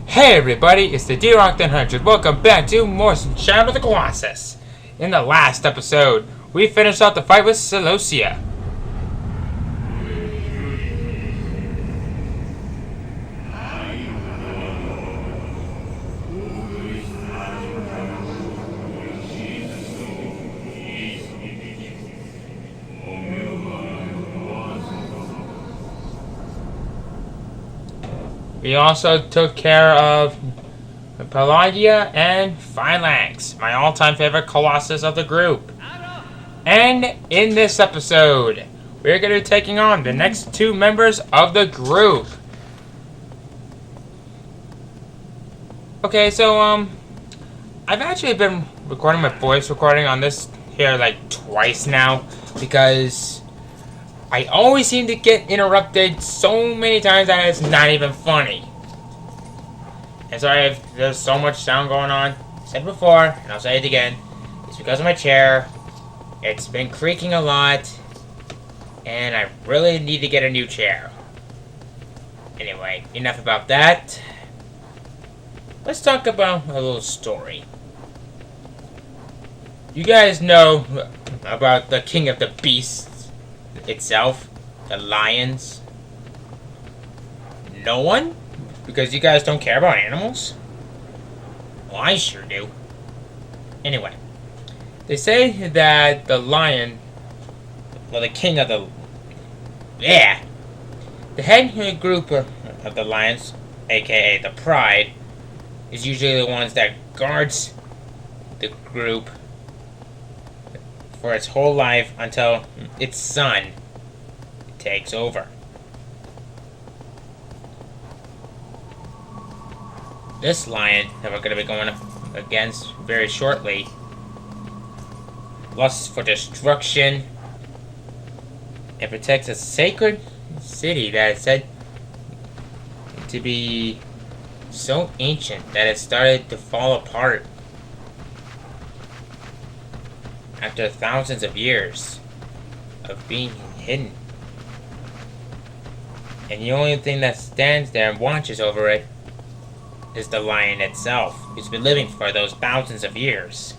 Hey everybody, it's the D-Rock 100. Welcome back to more Shadow of the Colossus. In the last episode, we finished out the fight with Cenobia. We also took care of Pelagia and Phalanx, my all-time favorite Colossus of the group. And in this episode, we're going to be taking on the next two members of the group. Okay, so, I've actually been recording my voice recording on this here like twice now, because I always seem to get interrupted so many times that it's not even funny. And sorry if there's so much sound going on. I said it before, and I'll say it again. It's because of my chair. It's been creaking a lot, and I really need to get a new chair. Anyway, enough about that. Let's talk about a little story. You guys know about the King of the Beasts itself, the lions. No one? Because you guys don't care about animals? Well, I sure do. Anyway, they say that the lion, well, the king of the, the head group of the lions, aka the pride, is usually the ones that guards the group for its whole life until its son takes over. This lion that we're going to be going up against very shortly lusts for destruction and protects a sacred city that is said to be so ancient that it started to fall apart after thousands of years of being hidden. And the only thing that stands there and watches over it is the lion itself, who's been living for those thousands of years.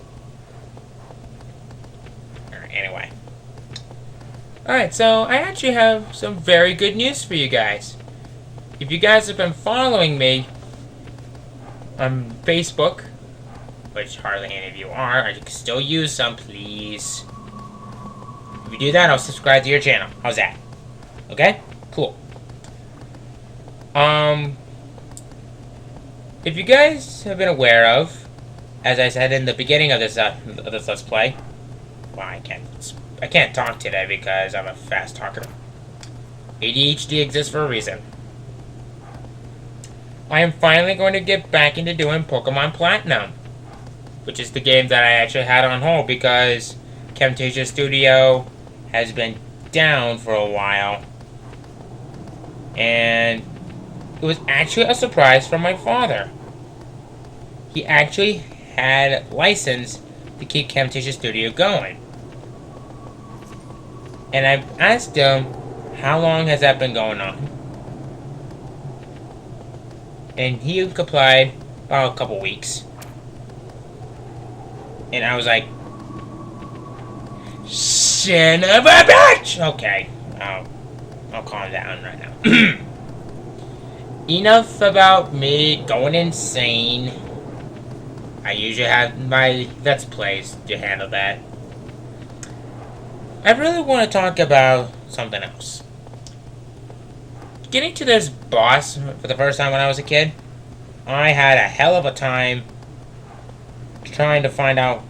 Anyway. Alright, so I actually have some very good news for you guys. If you guys have been following me on Facebook, which hardly any of you are, I can still use some, please. If you do that, I'll subscribe to your channel. How's that? Okay? Cool. If you guys have been aware of, as I said in the beginning of this Let's Play, well, I can't talk today because I'm a fast talker. ADHD exists for a reason. I am finally going to get back into doing Pokemon Platinum, which is the game that I actually had on hold because Camtasia Studio has been down for a while. And it was actually a surprise from my father. He actually had license to keep Camtasia Studio going. And I asked him, how long has that been going on? And he replied, about a couple weeks. And I was like, son of a bitch! Okay, I'll calm down right now. Enough about me going insane. I usually have my Let's Plays to handle that. I really want to talk about something else. Getting to this boss for the first time when I was a kid, I had a hell of a time trying to find out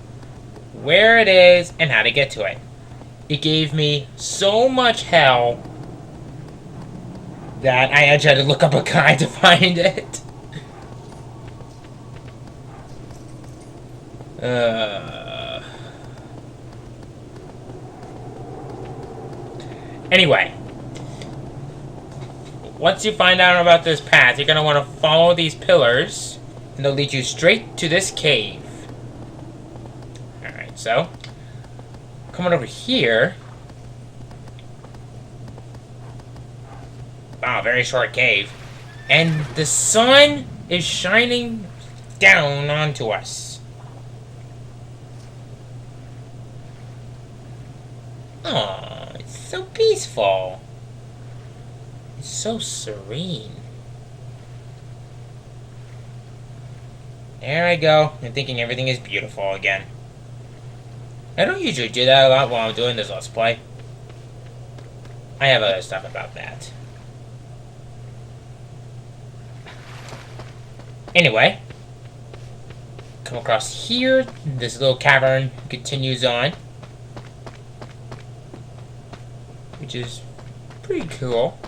where it is and how to get to it. It gave me so much hell that I actually had to look up a guide to find it. Anyway, once you find out about this path, you're going to want to follow these pillars, and they'll lead you straight to this cave. Alright, so, coming over here. Wow, very short cave. And the sun is shining down onto us. Oh, it's so peaceful. It's so serene. There I go. I'm thinking everything is beautiful again. I don't usually do that a lot while I'm doing this Let's Play. I have other stuff about that. Anyway, come across here. This little cavern continues on, which is pretty cool.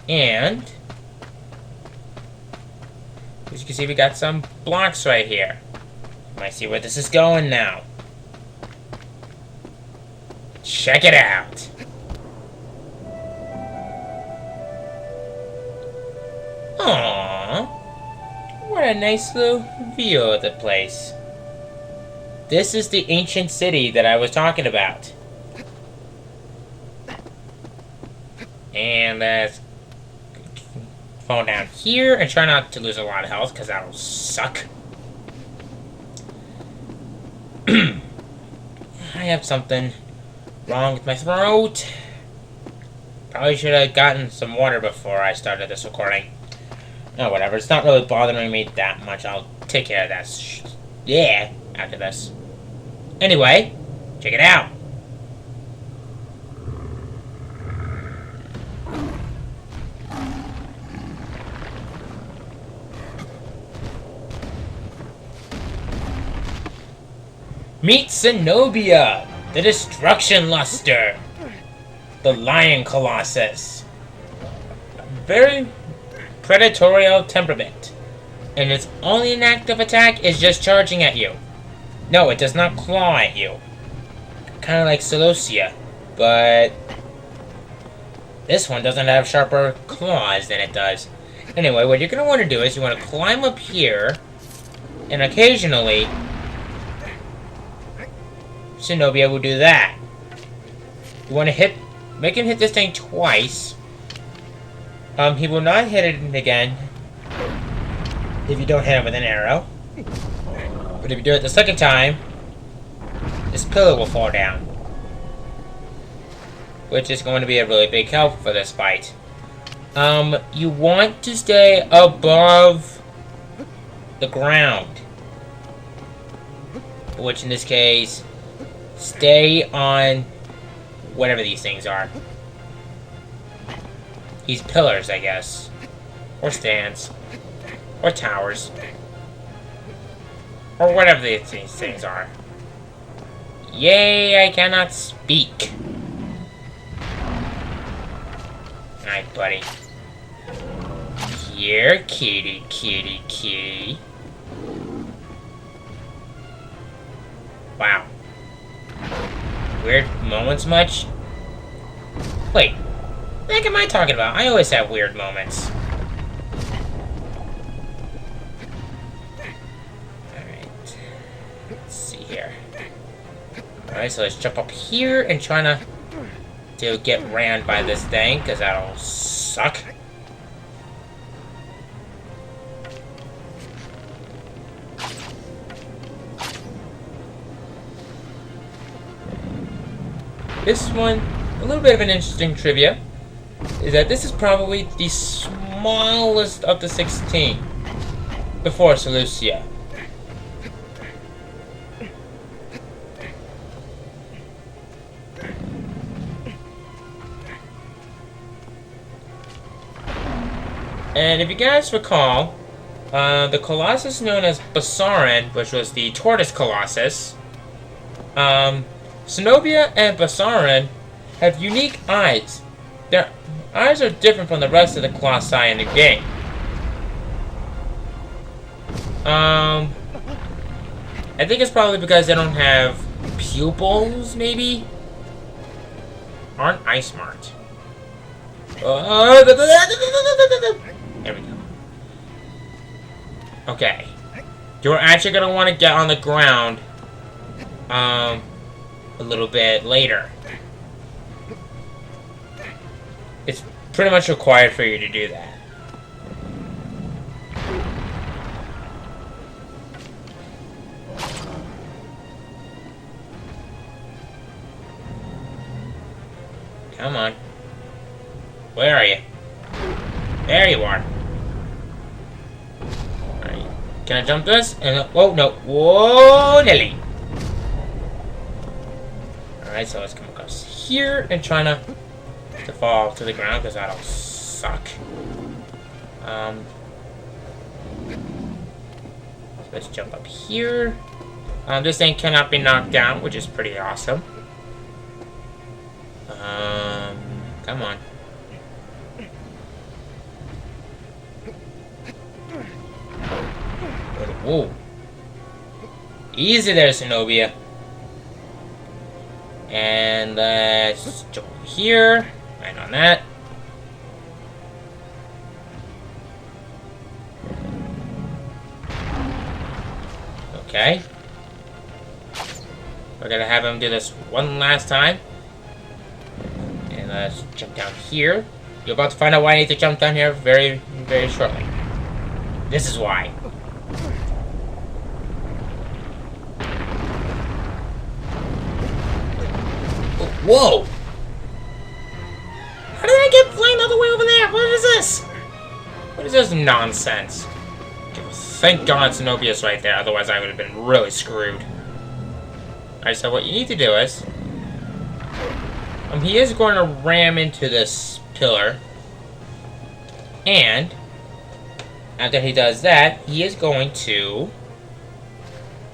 And as you can see, we got some blocks right here. Might see where this is going now. Check it out. Aww. What a nice little view of the place. This is the ancient city that I was talking about. And let's fall down here and try not to lose a lot of health, because that'll suck. I have something wrong with my throat. Probably should have gotten some water before I started this recording. No, whatever. It's not really bothering me that much. I'll take care of that. Yeah, after this. Anyway, check it out. Meet Cenobia, the Destruction Luster, the Lion Colossus. Very predatorial temperament, and its only active attack is just charging at you. No, it does not claw at you. Kind of like Colossus, but this one doesn't have sharper claws than it does. Anyway, what you're going to want to do is you want to climb up here, and occasionally Cenobia will do that. You want to make him hit this thing twice. He will not hit it again if you don't hit him with an arrow. But if you do it the second time, this pillar will fall down, which is going to be a really big help for this fight. You want to stay above the ground, which in this case, stay on whatever these things are. These pillars, I guess. Or stands. Or towers. Or whatever these things are. Yay, I cannot speak. Alright, buddy. Here, kitty, kitty, kitty. Wow. Weird moments much? Wait, what the heck am I talking about? I always have weird moments. Alright. Let's see here. Alright, so let's jump up here and try to get ran by this thing, because that'll suck. This one, a little bit of an interesting trivia, is that this is probably the smallest of the 16 before Colossus. And if you guys recall, the Colossus known as Basaran, which was the Tortoise Colossus, Cenobia and Basaran have unique eyes. Their eyes are different from the rest of the Colossi in the game. I think it's probably because they don't have pupils, maybe? Aren't I smart? There we go. Okay. You're actually going to want to get on the ground a little bit later. It's pretty much required for you to do that. Come on. Where are you? There you are. Alright. Can I jump this? Whoa, no. Whoa, Nelly. Alright, so let's come across here and try not to fall to the ground because that'll suck. So let's jump up here. This thing cannot be knocked down, which is pretty awesome. Come on. Whoa. Easy there, Cenobia. And let's jump over here. Right on that. Okay. We're gonna have him do this one last time. And let's jump down here. You're about to find out why I need to jump down here very, very shortly. This is why. Whoa! How did I get flamed all the way over there? What is this? What is this nonsense? Thank God Cenobia's right there, otherwise I would have been really screwed. Alright, so what you need to do is... he is going to ram into this pillar. And... after he does that, he is going to...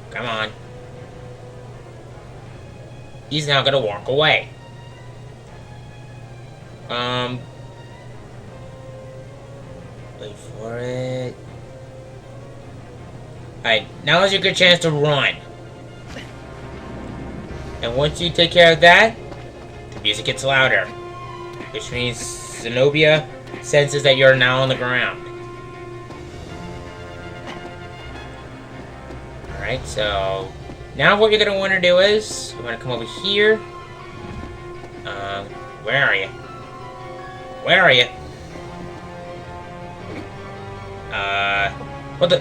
come on. He's now going to walk away. Wait for it. Alright, now is a good chance to run. And once you take care of that, the music gets louder. Which means Cenobia senses that you're now on the ground. Alright, so... now what you're going to want to do is... you're going to come over here. Where are you? Where are you? What the...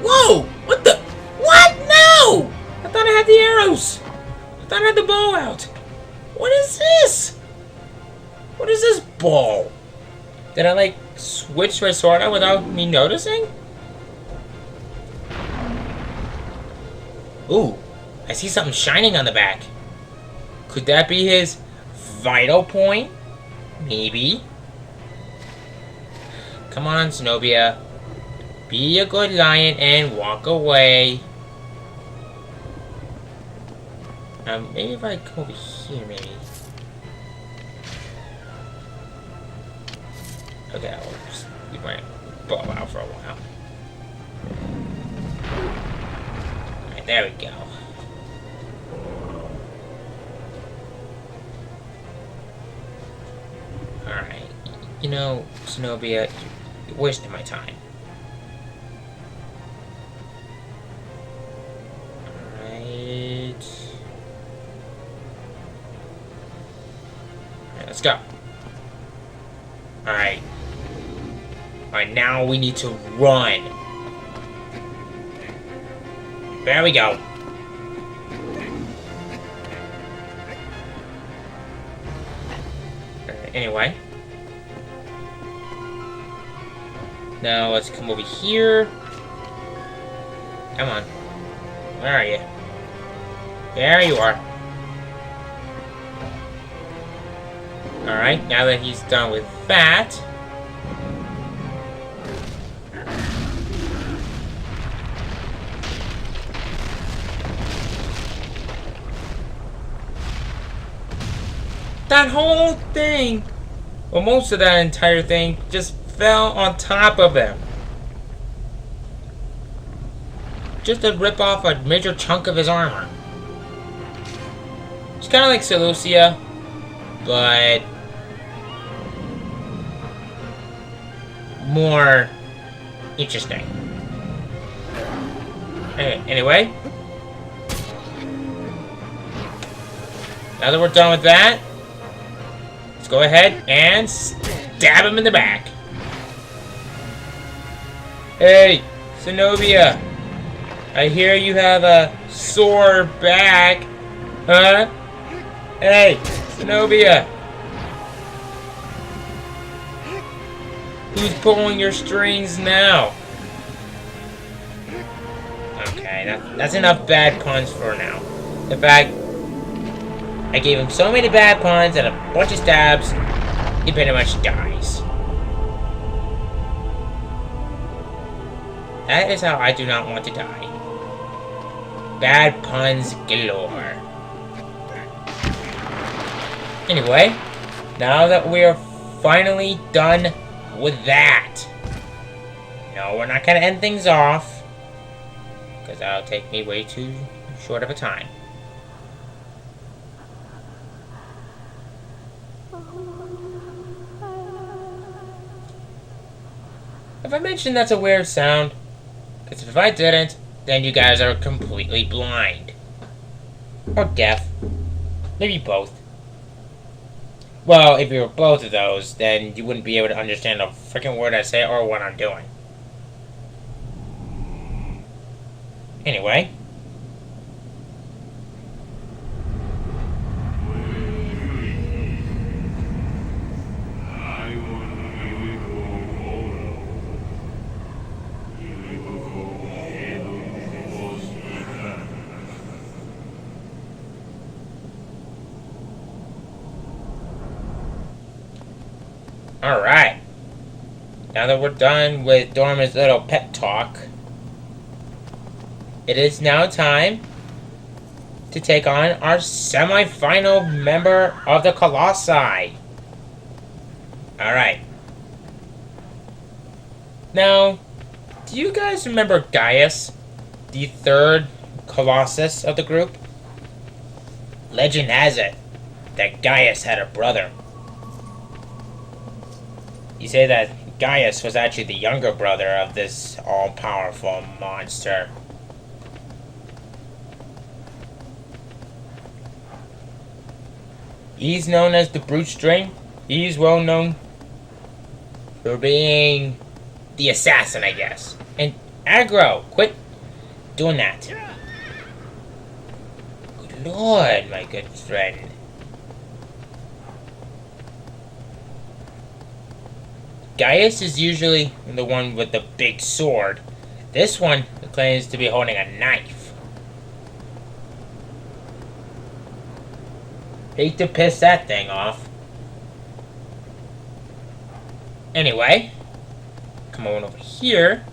whoa! What the... what? No! I thought I had the arrows! I thought I had the bow out! What is this? What is this ball? Did I, like, switch my sword out without me noticing? Ooh, I see something shining on the back. Could that be his vital point? Maybe. Come on, Cenobia. Be a good lion and walk away. Maybe if I come over here, maybe. Okay, I'll just leave my bow out for a while. Alright, there we go. Alright. You know, Cenobia, you're wasting my time. Alright. Alright, let's go. Alright. Alright, now we need to run. There we go. Alright, anyway. Now let's come over here. Come on. Where are you? There you are. Alright, now that he's done with that... that whole thing, well, most of that entire thing, just fell on top of him. Just to rip off a major chunk of his armor. It's kind of like Colossus, but more interesting. Anyway, now that we're done with that, let's go ahead and stab him in the back. Hey, Cenobia, I hear you have a sore back, huh? Hey, Cenobia, Who's pulling your strings now? Okay, that's enough bad puns for now. In fact, I gave him so many bad puns and a bunch of stabs, he pretty much dies. That is how I do not want to die. Bad puns galore. Anyway, now that we're finally done with that. No, we're not gonna end things off, because that'll take me way too short of a time. If I mentioned that's a weird sound, because if I didn't, then you guys are completely blind. Or deaf. Maybe both. Well, if you were both of those, then you wouldn't be able to understand a freaking word I say or what I'm doing. Anyway. Alright. Now that we're done with Dorman's little pep talk, it is now time to take on our semi-final member of the Colossi. Alright. Now, do you guys remember Gaius, the third Colossus of the group? Legend has it that Gaius had a brother. You say that Gaius was actually the younger brother of this all-powerful monster. He's known as the Brute String. He's well known for being the assassin, I guess. And aggro, quit doing that. Good Lord, my good friend. Gaius is usually the one with the big sword. This one claims to be holding a knife. Hate to piss that thing off. Anyway, come on over here.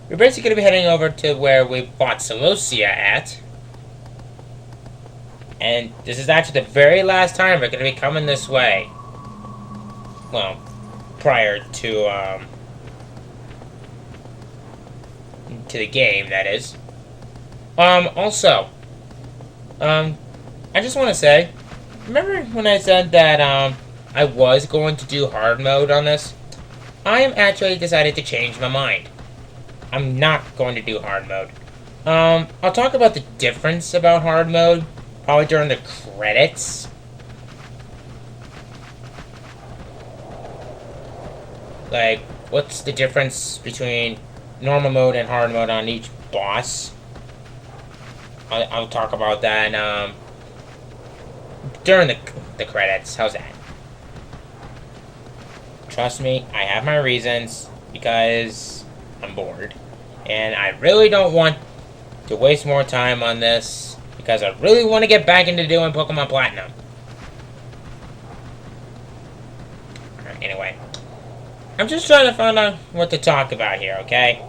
We're basically going to be heading over to where we fought Cenobia at. And this is actually the very last time we're going to be coming this way. Well, prior to the game, that is. Also, I just want to say, remember when I said that, I was going to do hard mode on this? I am actually decided to change my mind. I'm not going to do hard mode. I'll talk about the difference about hard mode, probably during the credits. Like, what's the difference between normal mode and hard mode on each boss? I'll talk about that during the credits. How's that? Trust me, I have my reasons, because I'm bored. And I really don't want to waste more time on this, because I really want to get back into doing Pokemon Platinum. Alright, anyway. I'm just trying to find out what to talk about here, okay?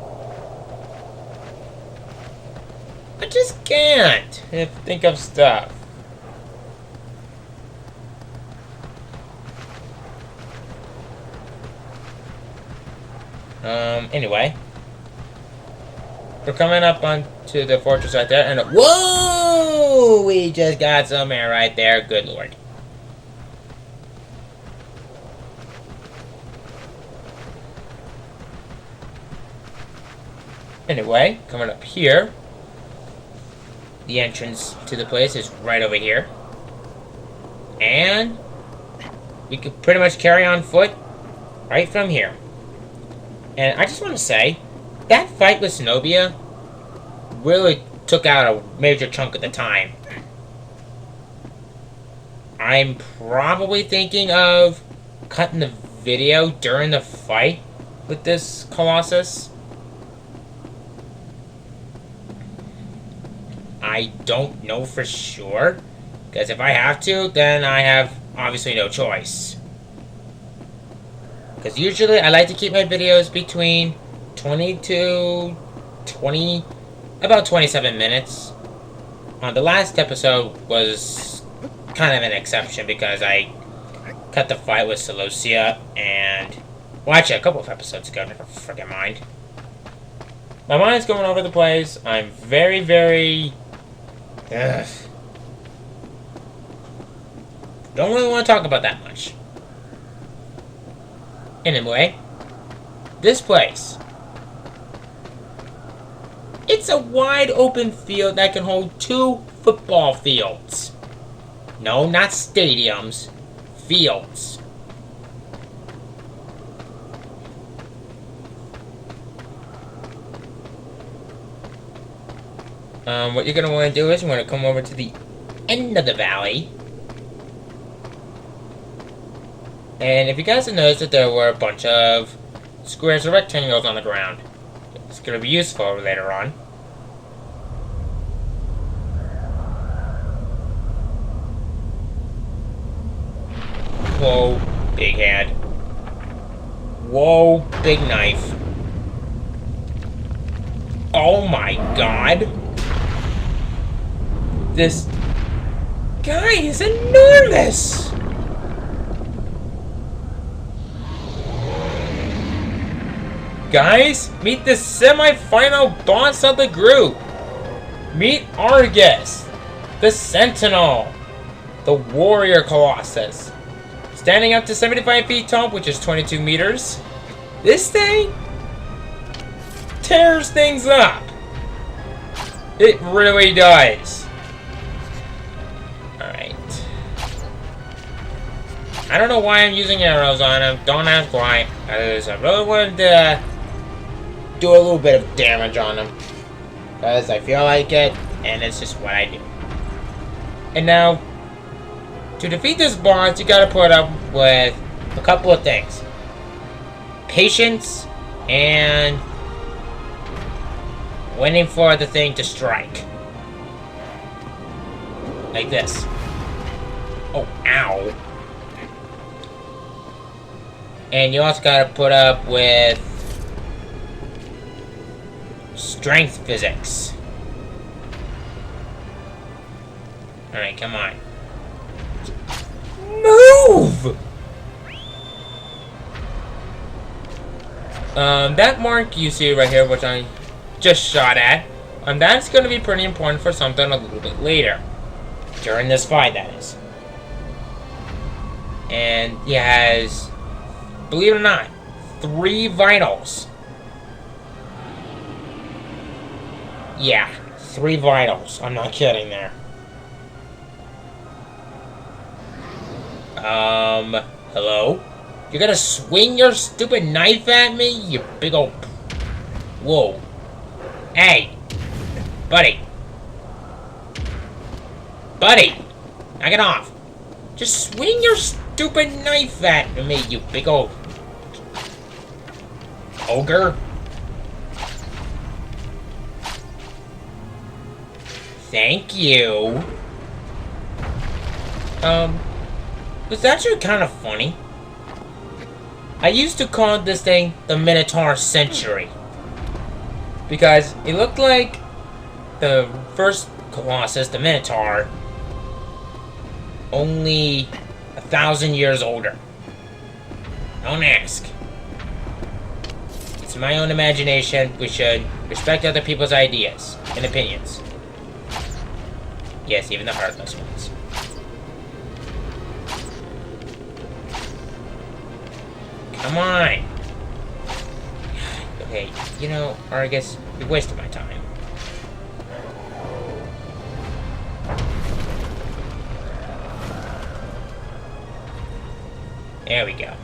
I just can't think of stuff. Anyway. We're coming up onto the fortress right there, and whoa! We just got some air right there, good lord. Anyway, coming up here, the entrance to the place is right over here. And we could pretty much carry on foot right from here. And I just want to say, that fight with Cenobia really took out a major chunk of the time. I'm probably thinking of cutting the video during the fight with this Colossus? I don't know for sure. Because if I have to, then I have obviously no choice. Because usually I like to keep my videos between 20 to 20, about 27 minutes. The last episode was kind of an exception because I cut the fight with Cenobia and... Well, actually, a couple of episodes ago, never freaking mind. My mind's going over the place. I'm very, very... Ugh. Don't really want to talk about that much. Anyway, this place. It's a wide open field that can hold 2 football fields. No, not stadiums. Fields. What you're going to want to do is you're going to come over to the end of the valley. And if you guys have noticed that there were a bunch of squares or rectangles on the ground, it's going to be useful later on. Whoa, big hand. Whoa, big knife. Oh my god. This guy is enormous! Guys, meet the semi-final boss of the group. Meet Argus, the Sentinel, the Warrior Colossus. Standing up to 75 feet tall, which is 22 meters. This thing tears things up. It really does. Alright. I don't know why I'm using arrows on him. Don't ask why. I really wanted to do a little bit of damage on him. Because I feel like it, and it's just what I do. And now, to defeat this boss, you gotta put up with a couple of things. Patience, and waiting for the thing to strike. Like this. Oh, ow. And you also gotta put up with strength physics. Alright, come on. Move! That mark you see right here, which I just shot at, that's going to be pretty important for something a little bit later. During this fight, that is. And he has, believe it or not, 3 vitals. Yeah, 3 vitals. I'm not kidding there. Hello? You're gonna swing your stupid knife at me, you big old... Whoa. Hey! Buddy! Buddy! Knock it off! Just swing your stupid knife at me, you big old... ogre! Thank you! It's actually kind of funny. I used to call this thing the Minotaur Century. Because it looked like the first Colossus, the Minotaur, only 1,000 years older. Don't ask. It's my own imagination. We should respect other people's ideas and opinions. Yes, even the heartless ones. Come on! Okay, you know, or I guess you're wasting my time. There we go.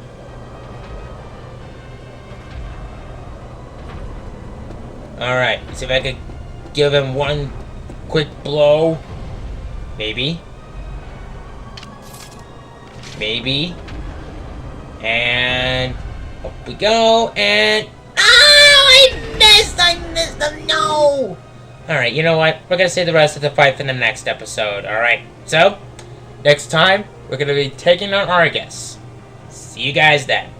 Alright, see if I could give him one quick blow. Maybe. Maybe. And Up we go, and... Oh, I missed them, no! Alright, you know what? We're gonna save the rest of the fight for the next episode, alright? So, next time, we're gonna be taking on Argus. See you guys then.